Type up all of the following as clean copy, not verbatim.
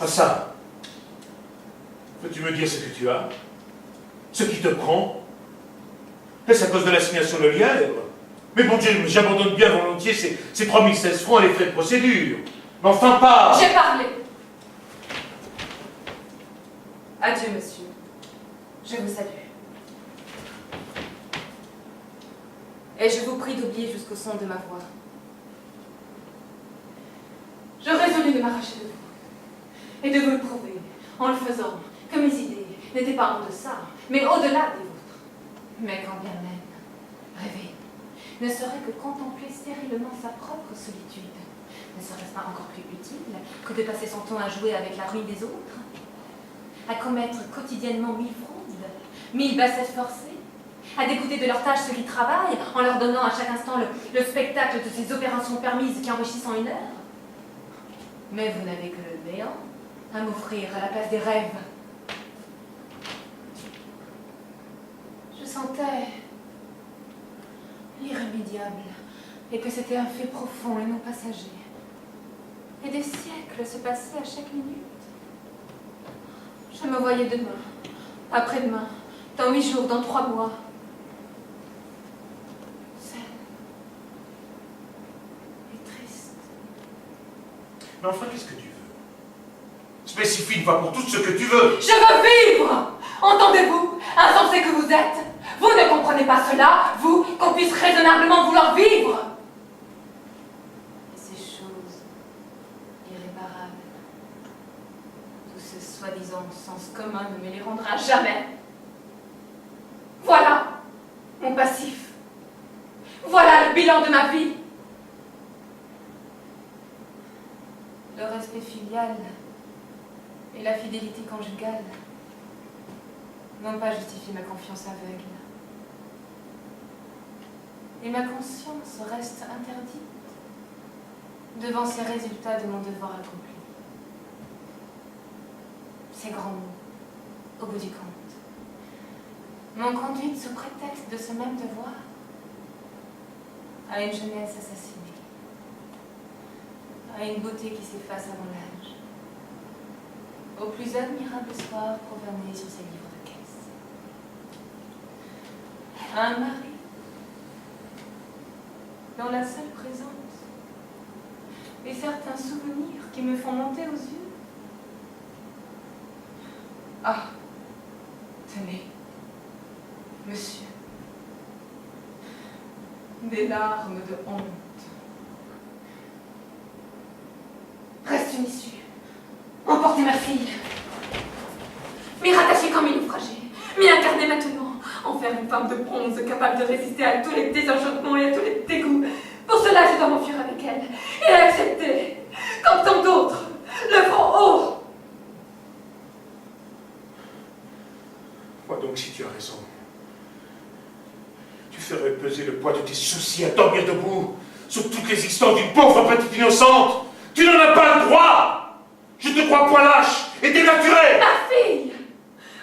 Ah ça? Peux-tu me dire ce que tu as? Ce qui te prend? Est-ce à cause de l'assignation de lièvre? Mais bon Dieu, j'abandonne bien volontiers ces 3016 francs et les frais de procédure. Mais enfin pas! J'ai parlé! Adieu, monsieur. Je vous salue. Et je vous prie d'oublier jusqu'au son de ma voix. Je résolus de m'arracher de vous et de vous le prouver en le faisant que mes idées n'étaient pas en deçà, mais au-delà des vôtres. Mais quand bien même, rêver ne serait que contempler stérilement sa propre solitude. Ne serait-ce pas encore plus utile que de passer son temps à jouer avec la ruine des autres, à commettre quotidiennement 1000 fraudes, 1000 bassesses forcées, à dégoûter de leurs tâches ceux qui travaillent, en leur donnant à chaque instant le spectacle de ces opérations permises qui enrichissent en une heure. Mais vous n'avez que le néant à m'offrir à la place des rêves. Je sentais l'irrémédiable et que c'était un fait profond et non passager. Et des siècles se passaient à chaque minute. Je me voyais demain, après-demain, dans 8 jours, dans 3 mois. Seule et triste. Mais enfin, qu'est-ce que tu veux? Spécifie une fois pour toutes ce que tu veux. Je veux vivre! Entendez-vous, insensé que vous êtes? Vous ne comprenez pas cela, vous, qu'on puisse raisonnablement vouloir vivre! Et ces choses irréparables, tout ce soi-disant sens commun ne me les rendra jamais. Voilà mon passif. Voilà le bilan de ma vie. Le respect filial et la fidélité conjugale n'ont pas justifié ma confiance aveugle. Et ma conscience reste interdite devant ces résultats de mon devoir accompli. Ces grands mots, au bout du compte, m'ont conduite sous prétexte de ce même devoir à une jeunesse assassinée, à une beauté qui s'efface avant l'âge, au plus admirable soir profané sur ses livres de caisse, à un mari dont la seule présence et certains souvenirs qui me font monter aux yeux. Ah, tenez, monsieur, des larmes de honte. Reste une issue. Emportez ma fille. M'y rattacher comme une naufragée. M'y incarner maintenant. En faire une femme de bronze capable de résister à tous les désenchantements et à tous les dégoûts. Pour cela, je dois m'enfuir avec elle. Et accepter, comme tant d'autres, le front haut. Moi donc, si tu as raison, tu ferais peser le poids de tes soucis à dormir debout sur toutes les existences d'une pauvre petite innocente. Tu n'en as pas le droit. Je te crois point lâche et dénaturé. Ma fille!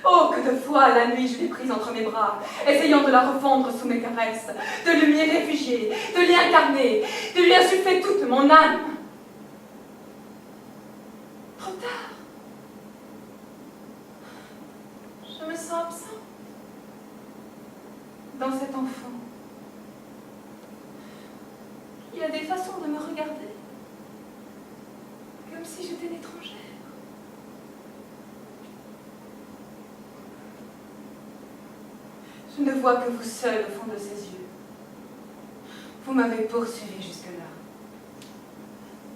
Oh, que de fois la nuit je l'ai prise entre mes bras, essayant de la refondre sous mes caresses, de l'y réfugier, de l'y incarner, de lui insuffler toute mon âme. Trop tard. Je me sens absent dans cet enfant. Il y a des façons de me regarder, comme si j'étais une étrangère. Je ne vois que vous seul au fond de ses yeux. Vous m'avez poursuivi jusque-là.